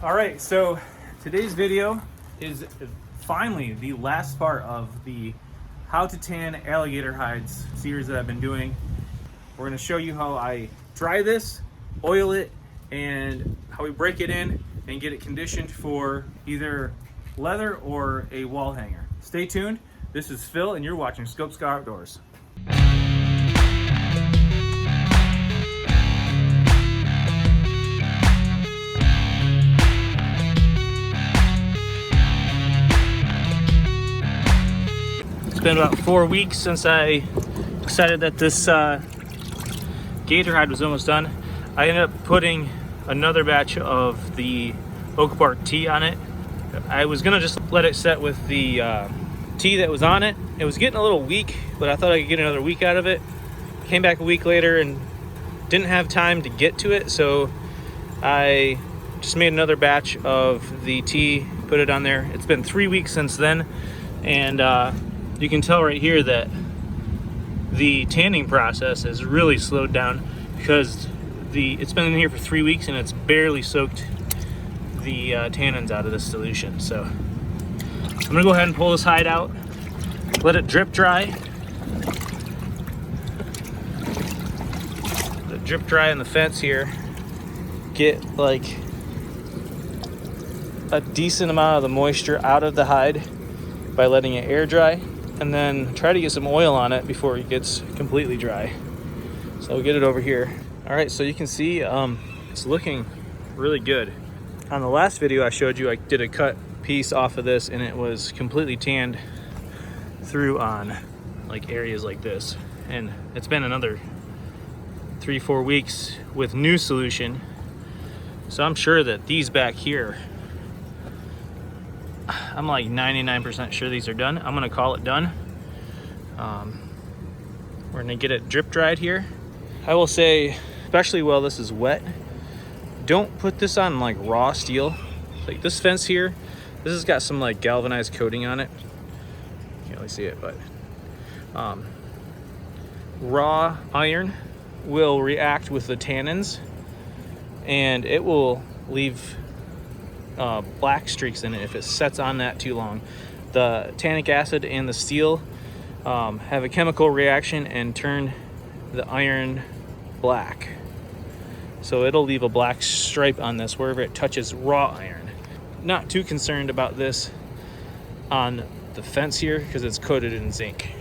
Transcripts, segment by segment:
All right, so today's video is finally the last part of the how to tan alligator hides series that I've been doing. We're going to show you how I dry this, oil it, and how we break it in and get it conditioned for either leather or a wall hanger. Stay tuned. This is Phil and you're watching Scope Scar Outdoors. It's been about 4 weeks since I decided that this gator hide was almost done. I ended up putting another batch of the oak bark tea on it. I was gonna just let it set with the tea that was on it. It was getting a little weak, but I thought I could get another week out of it. Came back a week later and didn't have time to get to it, so I just made another batch of the tea, put it on there. It's been 3 weeks since then, and you can tell right here that the tanning process has really slowed down because it's been in here for 3 weeks and it's barely soaked the tannins out of this solution. So I'm gonna go ahead and pull this hide out, let it drip dry. Let it drip dry in the fence here. Get like a decent amount of the moisture out of the hide by letting it air dry, and then try to get some oil on it before it gets completely dry. So we'll get it over here. All right, so you can see it's looking really good. On the last video I showed you, I did a cut piece off of this and it was completely tanned through on like areas like this. And it's been another 3-4 weeks with new solution. So I'm sure that these back here, I'm like 99% sure these are done. I'm gonna call it done. We're gonna get it drip dried here. I will say, especially while this is wet, don't put this on like raw steel. Like this fence here, this has got some like galvanized coating on it. Can't really see it, but raw iron will react with the tannins and it will leave black streaks in it if it sets on that too long. The tannic acid and the steel have a chemical reaction and turn the iron black. So it'll leave a black stripe on this wherever it touches raw iron. Not too concerned about this on the fence here because it's coated in zinc.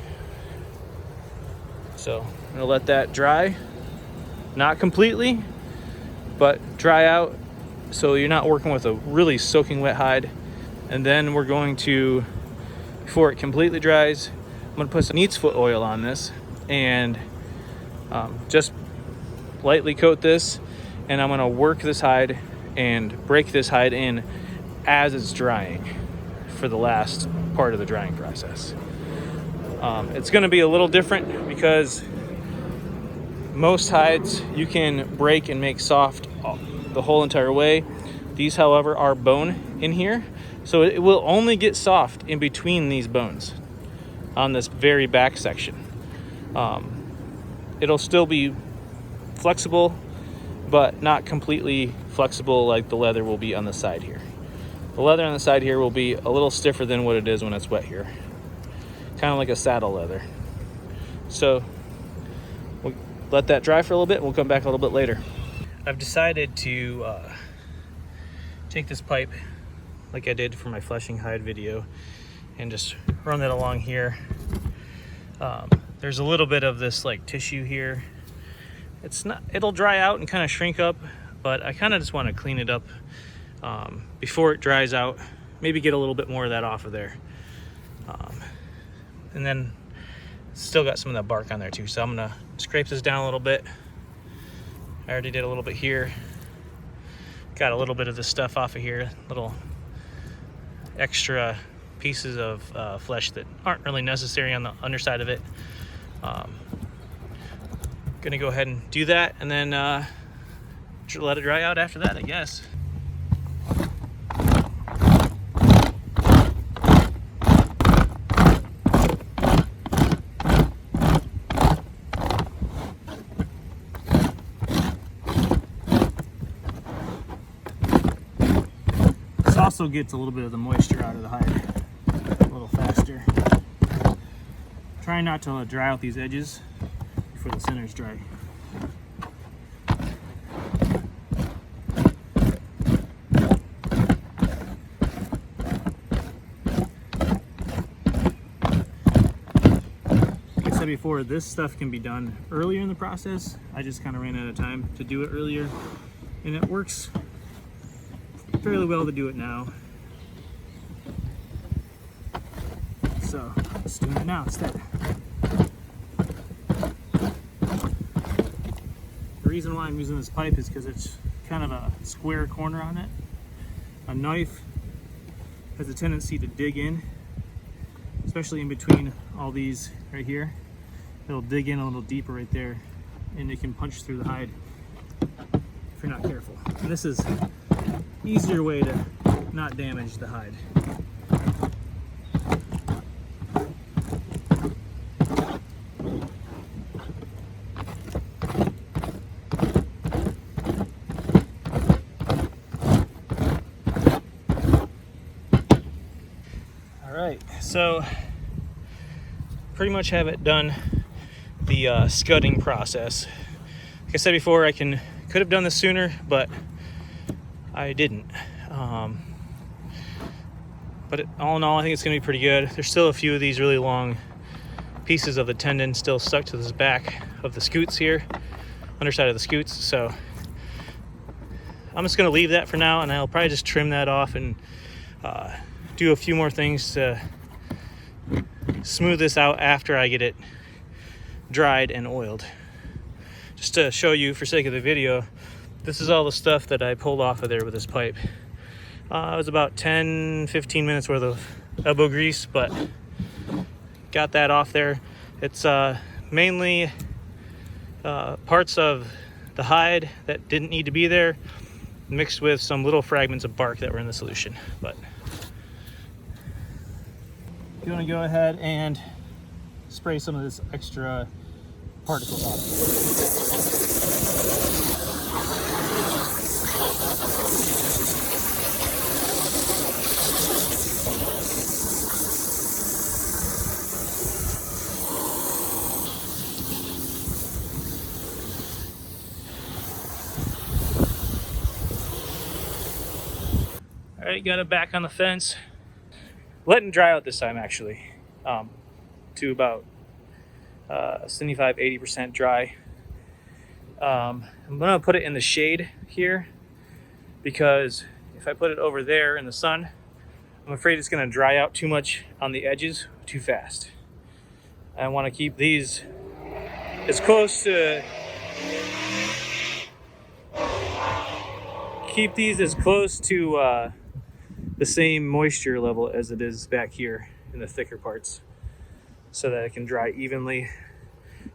So I'm gonna let that dry. Not completely, but dry out so you're not working with a really soaking wet hide. And then we're going to, before it completely dries, I'm gonna put some Neatsfoot oil on this and just lightly coat this, and I'm gonna work this hide and break this hide in as it's drying for the last part of the drying process. It's gonna be a little different because most hides you can break and make soft the whole entire way. These, however, are bone in here, so it will only get soft in between these bones on this very back section. It'll still be flexible, but not completely flexible like the leather will be on the side here. The leather on the side here will be a little stiffer than what it is when it's wet here. Kind of like a saddle leather. So we'll let that dry for a little bit and we'll come back a little bit later. I've decided to take this pipe like I did for my fleshing hide video and just run it along here. There's a little bit of this like tissue here. It'll dry out and kind of shrink up, but I kind of just want to clean it up before it dries out. Maybe get a little bit more of that off of there. And then still got some of that bark on there too. So I'm gonna scrape this down a little bit. I already did a little bit here. Got a little bit of this stuff off of here, little extra pieces of flesh that aren't really necessary on the underside of it. Gonna go ahead and do that and then let it dry out after that, I guess. also gets a little bit of the moisture out of the hide a little faster. Try not to dry out these edges before the center's dry. Like I said before, this stuff can be done earlier in the process. I just kind of ran out of time to do it earlier, and it works fairly well to do it now. So let's do it now instead. The reason why I'm using this pipe is because it's kind of a square corner on it. A knife has a tendency to dig in, especially in between all these right here. It'll dig in a little deeper right there, and it can punch through the hide if you're not careful. And this is an easier way to not damage the hide. Alright, so pretty much have it done, the scudding process. Like I said before, I could have done this sooner, but I didn't. But all in all, I think it's going to be pretty good. There's still a few of these really long pieces of the tendon still stuck to this back of the scoots here, underside of the scoots. So I'm just going to leave that for now, and I'll probably just trim that off and do a few more things to smooth this out after I get it dried and oiled. Just to show you, for sake of the video, this is all the stuff that I pulled off of there with this pipe. It was about 10-15 minutes worth of elbow grease, but got that off there. It's mainly parts of the hide that didn't need to be there, mixed with some little fragments of bark that were in the solution. But you want to go ahead and spray some of this extra particles off. All right, got it back on the fence. Letting dry out this time, actually, to about 75-80% dry. I'm gonna put it in the shade here, because if I put it over there in the sun, I'm afraid it's gonna dry out too much on the edges too fast. I want to keep these as close to the same moisture level as it is back here in the thicker parts, so that it can dry evenly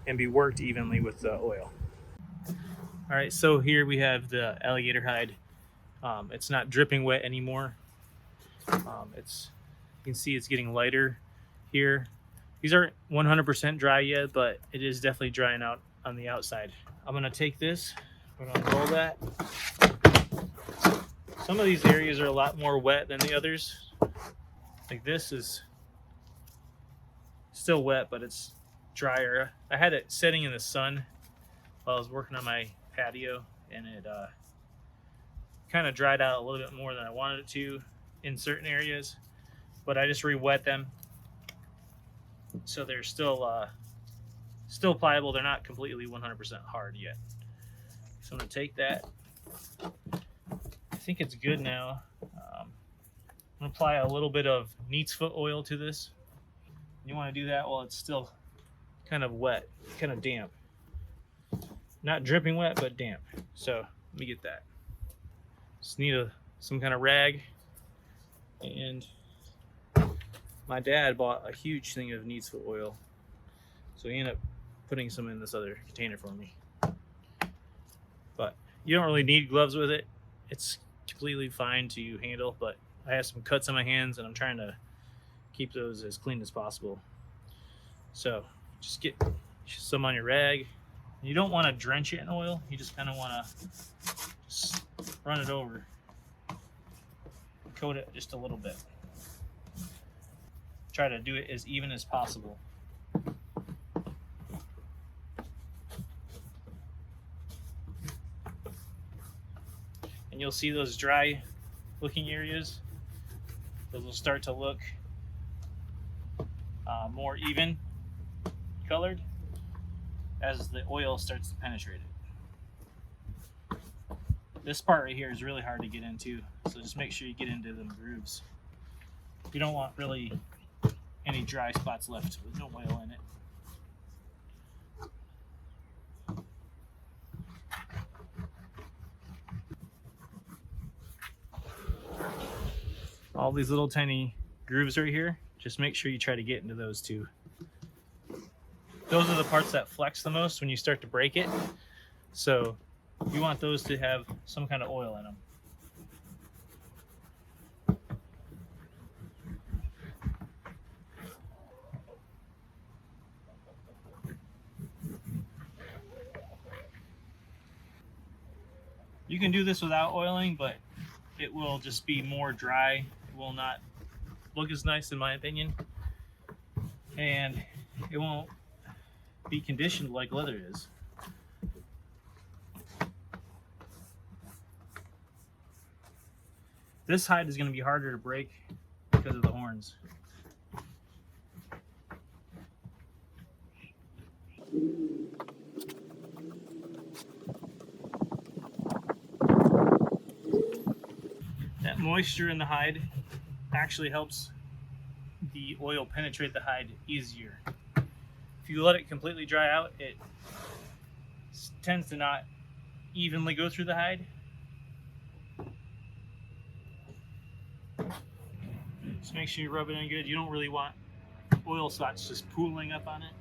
and be worked evenly with the oil. All right, so here we have the alligator hide. It's not dripping wet anymore. You can see it's getting lighter here. These aren't 100% dry yet, but it is definitely drying out on the outside. I'm gonna take this, we're gonna roll that. Some of these areas are a lot more wet than the others. Like this is still wet, but it's drier. I had it sitting in the sun while I was working on my patio, and it kind of dried out a little bit more than I wanted it to in certain areas, but I just re-wet them, so they're still pliable. They're not completely 100% hard yet. So I'm gonna take that. I think it's good now. I'm gonna apply a little bit of Neatsfoot oil to this. You want to do that while it's still kind of wet, kind of damp. Not dripping wet, but damp. So let me get that. Just need some kind of rag. And my dad bought a huge thing of Neatsfoot oil, so he ended up putting some in this other container for me. But you don't really need gloves with it. It's completely fine to handle, but I have some cuts on my hands and I'm trying to keep those as clean as possible. So just get some on your rag. You don't want to drench it in oil. You just kind of want to run it over. coat it just a little bit. Try to do it as even as possible. And you'll see those dry looking areas, those will start to look more even colored as the oil starts to penetrate it. This part right here is really hard to get into, so just make sure you get into them grooves. You don't want really any dry spots left with no oil in it. All these little tiny grooves right here, just make sure you try to get into those too. Those are the parts that flex the most when you start to break it. So you want those to have some kind of oil in them. You can do this without oiling, but it will just be more dry. It will not look as nice in my opinion. And it won't be conditioned like leather is. This hide is going to be harder to break because of the horns. That moisture in the hide actually helps the oil penetrate the hide easier. If you let it completely dry out, it tends to not evenly go through the hide. Just make sure you rub it in good. You don't really want oil spots just pooling up on it.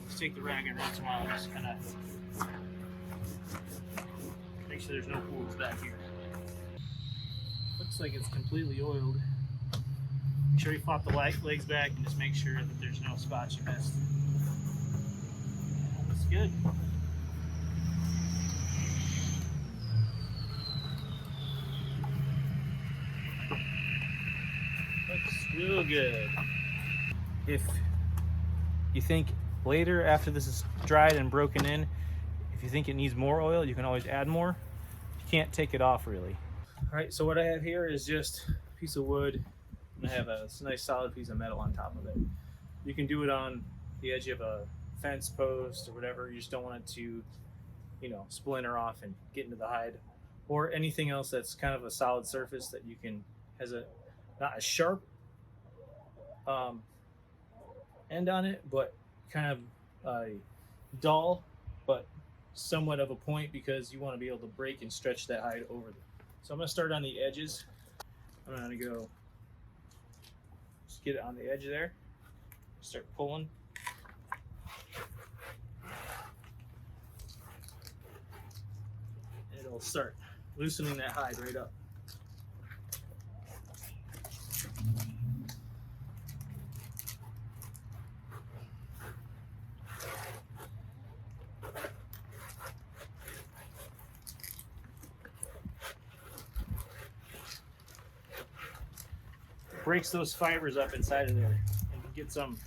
Just take the rag and once in a while and just kind of make sure there's no pools back here. Looks like it's completely oiled. Make sure you flop the legs back and just make sure that there's no spots you missed. Looks good. Looks real good. If you think later, after this is dried and broken in, if you think it needs more oil, you can always add more. You can't take it off really. All right, so what I have here is just a piece of wood, and I have a nice solid piece of metal on top of it. You can do it on the edge of a fence post or whatever. You just don't want it to, you know, splinter off and get into the hide, or anything else that's kind of a solid surface that you can, has a, not a sharp end on it, but kind of dull, but somewhat of a point, because you want to be able to break and stretch that hide over them. So I'm going to start on the edges. I'm going to go just get it on the edge there, start pulling. It'll start loosening that hide right up. Breaks those fibers up inside of there and gets them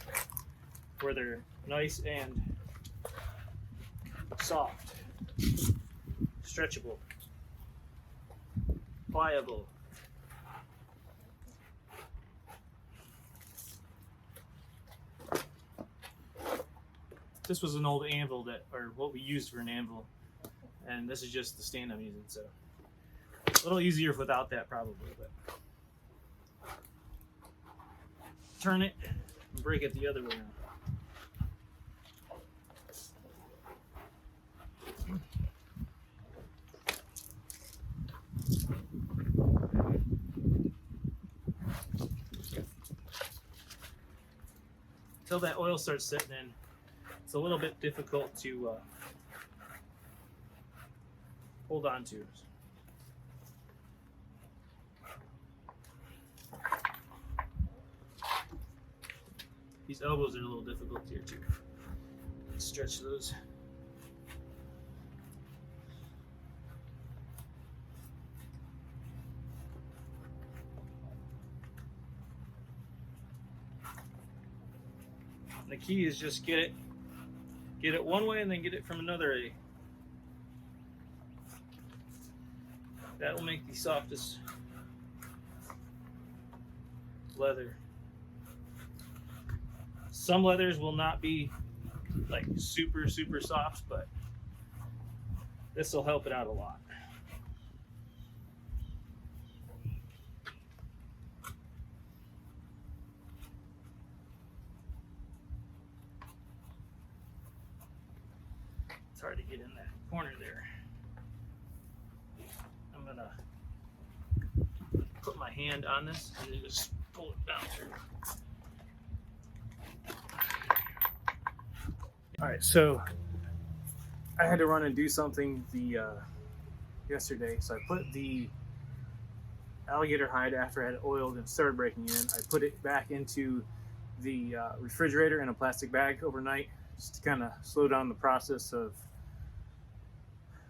where they're nice and soft, stretchable, pliable. This was an old anvil that, or what we used for an anvil, and this is just the stand I'm using, so a little easier without that probably, but turn it and break it the other way around. Until that oil starts sitting in, it's a little bit difficult to hold on to. These elbows are a little difficult here too. Stretch those. And the key is just get it one way and then get it from another way. That will make the softest leather. Some leathers will not be like super soft, but this will help it out a lot. It's hard to get in that corner there. I'm gonna put my hand on this and then just pull it down through. All right, so I had to run and do something yesterday, so I put the alligator hide after I had it oiled and started breaking in. I put it back into the refrigerator in a plastic bag overnight, just to kind of slow down the process of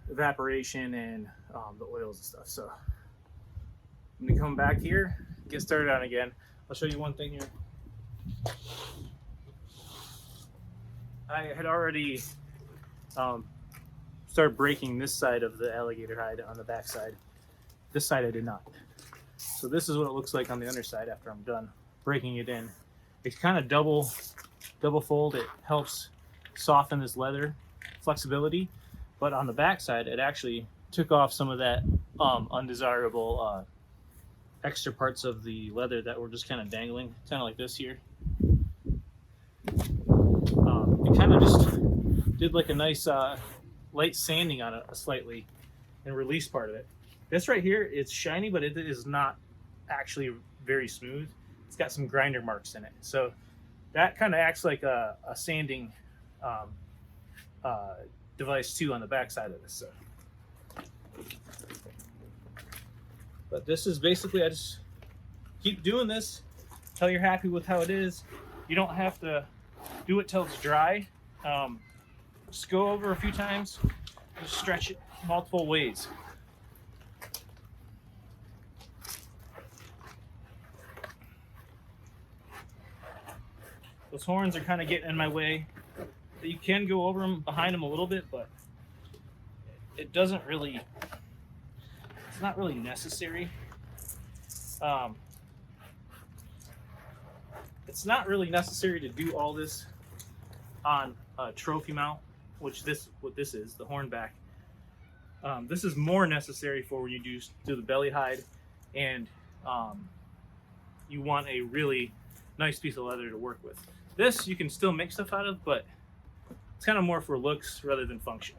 evaporation and the oils and stuff. So I'm gonna come back here, get started on again. I'll show you one thing here. I had already started breaking this side of the alligator hide on the back side. This side I did not. So this is what it looks like on the underside after I'm done breaking it in. It's kind of double fold. It helps soften this leather flexibility. But on the back side, it actually took off some of that undesirable extra parts of the leather that were just kind of dangling, kind of like this here. It kind of just did like a nice light sanding on it slightly and released part of it. This right here, it's shiny, but it is not actually very smooth. It's got some grinder marks in it. So that kind of acts like a sanding device too on the back side of this. So. But this is basically, I just keep doing this until you're happy with how it is. You don't have to do it till it's dry. Just go over a few times and stretch it multiple ways. Those horns are kind of getting in my way. You can go over them, behind them a little bit, but it doesn't really, it's not really necessary. It's not really necessary to do all this on a trophy mount, which what this is, the Hornback. This is more necessary for when you do the belly hide and you want a really nice piece of leather to work with. This you can still make stuff out of, but it's kind of more for looks rather than function.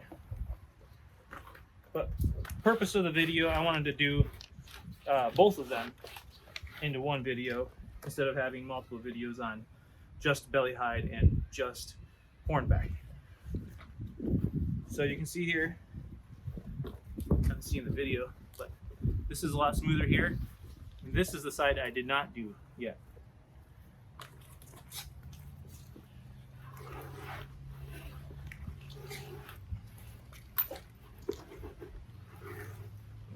But purpose of the video, I wanted to do both of them into one video instead of having multiple videos on just belly hide and just Hornback. So you can see here, I haven't seen the video, but this is a lot smoother here. And this is the side I did not do yet.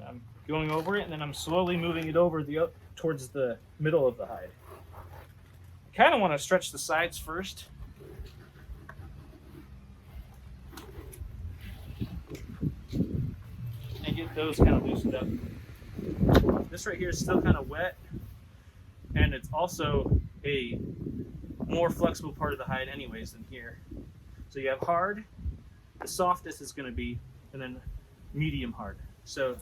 I'm going over it, and then I'm slowly moving it over towards the middle of the hide. I kind of want to stretch the sides first. And get those kind of loosened up. This right here is still kind of wet, and it's also a more flexible part of the hide anyways than here. So you have hard, the softest is going to be, and then medium hard. So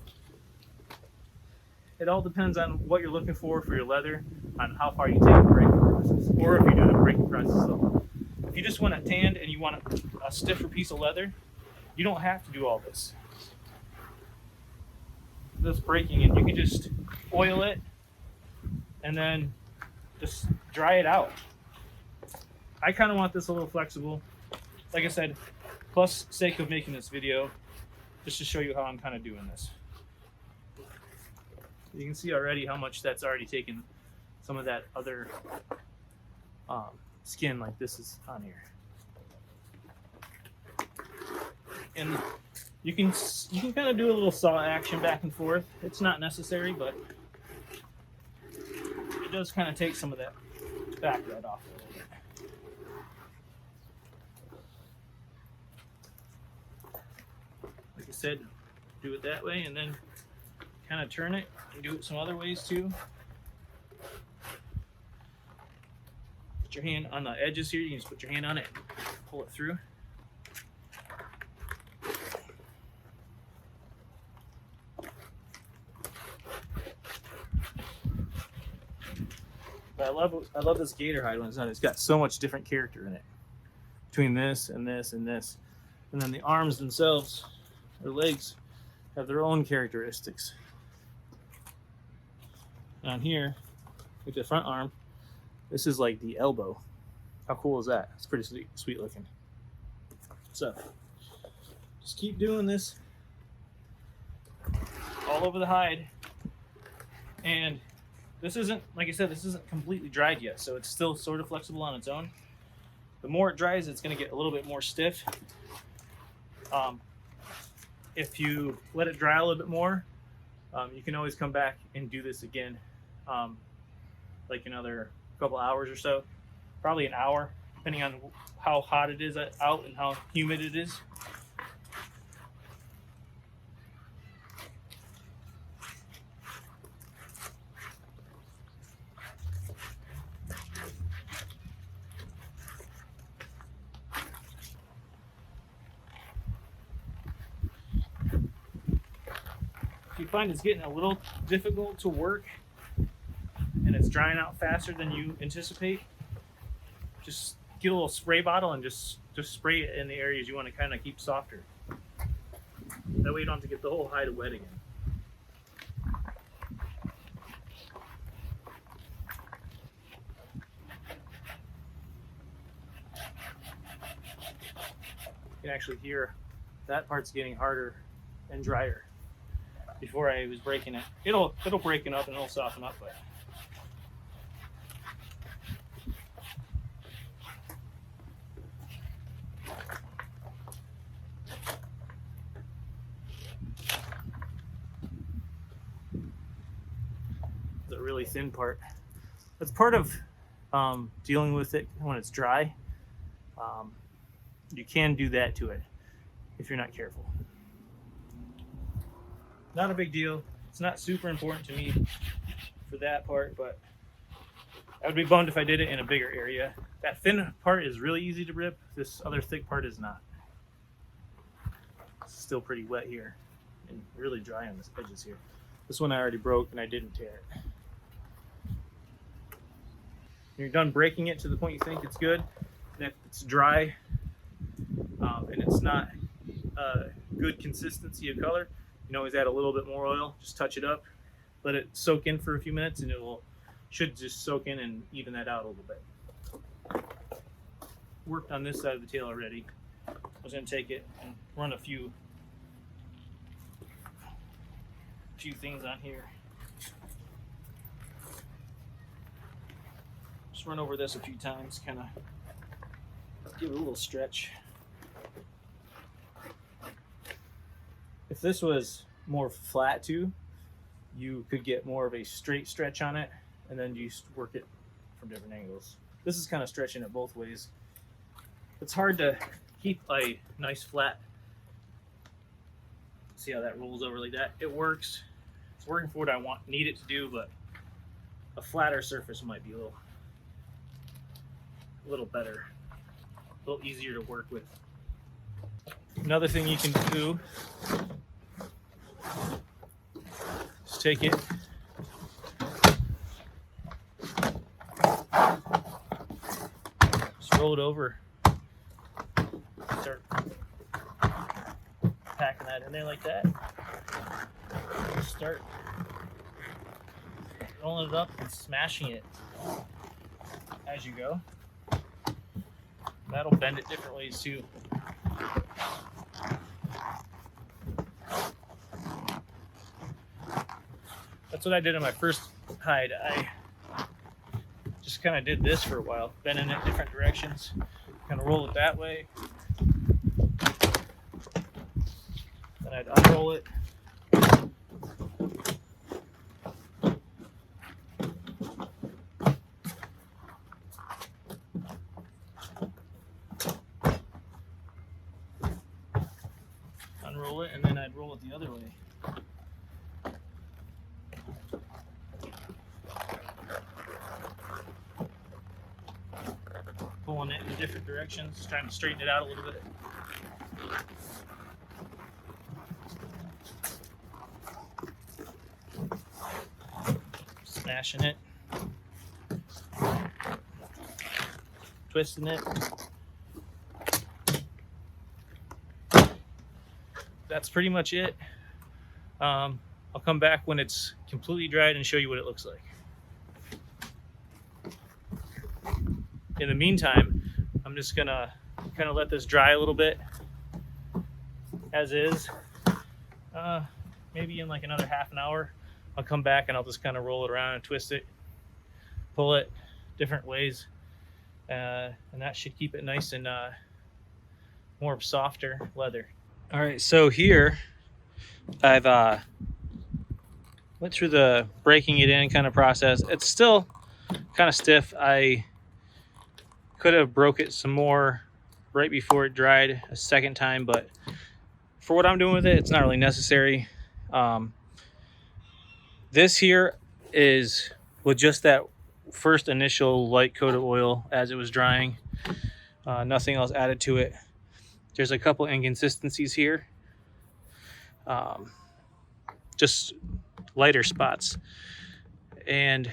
it all depends on what you're looking for your leather, on how far you take the breaking process, or if you do the breaking process. So if you just want it tanned and you want a stiffer piece of leather, you don't have to do all this. This breaking in, you can just oil it and then just dry it out. I kind of want this a little flexible. Like I said, plus sake of making this video, just to show you how I'm kind of doing this. You can see already how much that's already taken some of that other skin like this is on here. And you can kind of do a little saw action back and forth. It's not necessary, but it does kind of take some of that back red off a little bit. said, do it that way and then kind of turn it and do it some other ways too. Put your hand on the edges here. You can just put your hand on it, pull it through. But I love this Gator Hide when it's done. It's got so much different character in it. Between this and this and this. And then the arms themselves, or legs, have their own characteristics. Down here, with the front arm, this is like the elbow. How cool is that? It's pretty sweet looking. So, just keep doing this all over the hide. And this isn't, like I said, this isn't completely dried yet, so it's still sort of flexible on its own. The more it dries, it's going to get a little bit more stiff. If you let it dry a little bit more, you can always come back and do this again, like another couple hours or so, probably an hour, depending on how hot it is out and how humid it is. If you find it's getting a little difficult to work and it's drying out faster than you anticipate, just get a little spray bottle and just spray it in the areas you want to kind of keep softer. That way you don't have to get the whole hide wet again. You can actually hear that part's getting harder and drier. Before I was breaking it, it'll break it up and it'll soften up, but the really thin part. That's part of dealing with it when it's dry. You can do that to it if you're not careful. Not a big deal. It's not super important to me for that part, but I would be bummed if I did it in a bigger area. That thin part is really easy to rip. This other thick part is not. It's still pretty wet here and really dry on the edges here. This one I already broke and I didn't tear it. When you're done breaking it to the point you think it's good, and if it's dry and it's not a good consistency of color, you can always add a little bit more oil. Just touch it up, let it soak in for a few minutes, and should just soak in and even that out a little bit. Worked on this side of the tail already. I was going to take it and run a few things on here. Just run over this a few times, kind of give it a little stretch. If this was more flat too, you could get more of a straight stretch on it and then you work it from different angles. This is kind of stretching it both ways. It's hard to keep a nice flat. See how that rolls over like that? It works. It's working for what I need it to do, but a flatter surface might be a little better, a little easier to work with. Another thing you can do is take it, just roll it over, start packing that in there like that, start rolling it up and smashing it as you go. That'll bend it different ways too. That's what I did on my first hide. I just kind of did this for a while, bending it different directions, kind of roll it that way. Then I'd unroll it. Unroll it, and then I'd the other way. Pulling it in different directions, trying to straighten it out a little bit. Smashing it. Twisting it. That's pretty much it. I'll come back when it's completely dried and show you what it looks like. In the meantime, I'm just gonna kind of let this dry a little bit as is. Maybe in like another half an hour, I'll come back and I'll just kind of roll it around and twist it, pull it different ways, and that should keep it nice and more softer leather. All right, so here I've went through the breaking it in kind of process. It's still kind of stiff. I could have broke it some more right before it dried a second time, but for what I'm doing with it, it's not really necessary. This here is with just that first initial light coat of oil as it was drying. Nothing else added to it. There's a couple inconsistencies here. Just lighter spots. And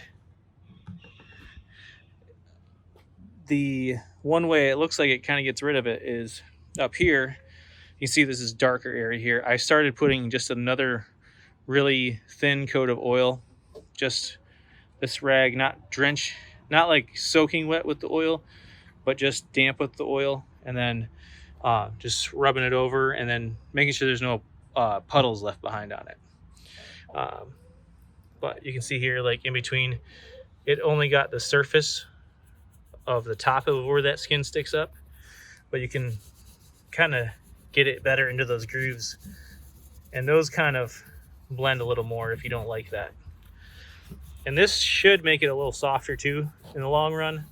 the one way it looks like it kind of gets rid of it is up here. You see this is darker area here. I started putting just another really thin coat of oil, just this rag, not like soaking wet with the oil, but just damp with the oil, and then just rubbing it over and then making sure there's no puddles left behind on it. But you can see here, like in between, it only got the surface of the top of where that skin sticks up, but you can kind of get it better into those grooves, and those kind of blend a little more if you don't like that. And this should make it a little softer too in the long run.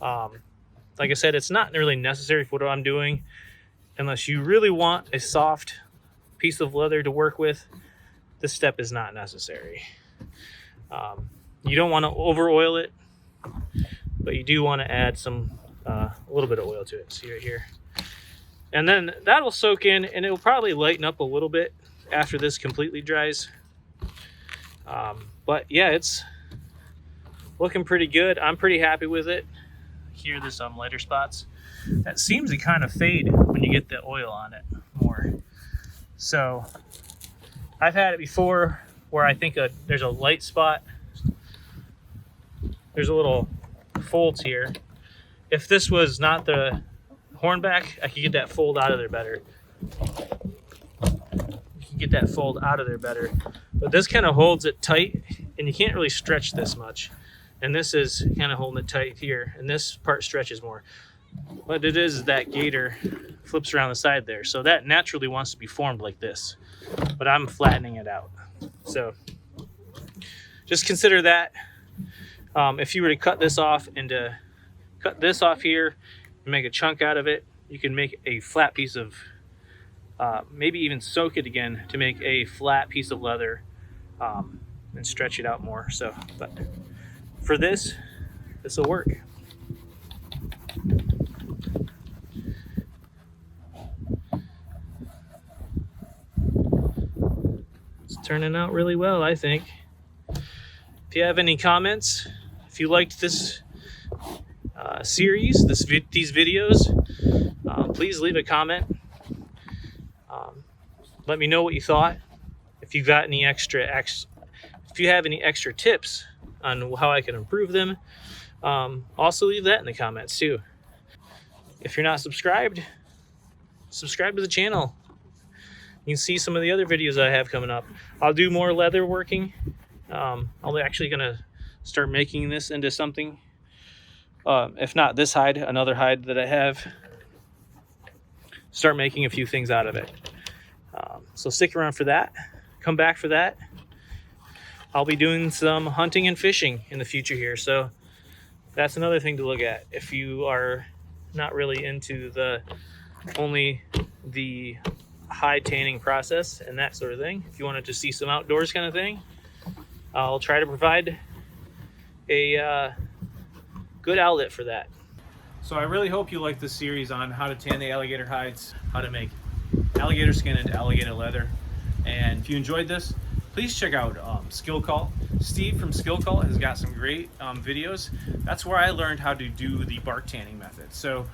Like I said, it's not really necessary for what I'm doing unless you really want a soft piece of leather to work with. This step is not necessary. You don't want to over oil it, but you do want to add some a little bit of oil to it. See right here. And then that'll soak in, and it'll probably lighten up a little bit after this completely dries. But yeah, it's looking pretty good. I'm pretty happy with it. Here, there's some lighter spots. That seems to kind of fade when you get the oil on it more. So I've had it before where I think there's a light spot. There's a little folds here. If this was not the Hornback, I could get that fold out of there better. You can get that fold out of there better. But this kind of holds it tight, and you can't really stretch this much. And this is kind of holding it tight here, and this part stretches more. What it is that Gator flips around the side there, so that naturally wants to be formed like this, but I'm flattening it out. So just consider that. If you were to cut this off and to cut this off here and make a chunk out of it, you can make a flat piece of maybe even soak it again to make a flat piece of leather and stretch it out more. So, but for this will work. It's turning out really well, I think. If you have any comments, if you liked this series, these videos, please leave a comment. Let me know what you thought. If you got any if you have any extra tips on how I can improve them, also leave that in the comments too. If you're not subscribed, subscribe to the channel. You can see some of the other videos I have coming up. I'll do more leather working. I'm actually gonna start making this into something. If not this hide, another hide that I have. Start making a few things out of it. So stick around for that. Come back for that. I'll be doing some hunting and fishing in the future here. So that's another thing to look at. If you are not really into only the hide tanning process and that sort of thing. If you want to just see some outdoors kind of thing, I'll try to provide a good outlet for that. So I really hope you like this series on how to tan the alligator hides, how to make alligator skin into alligator leather. And if you enjoyed this, please check out Skill Call. Steve from Skill Call has got some great videos. That's where I learned how to do the bark tanning method. So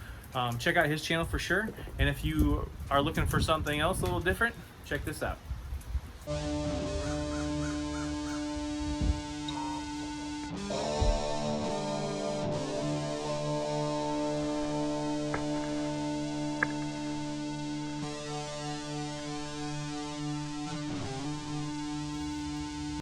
check out his channel for sure. And if you are looking for something else a little different, check this out.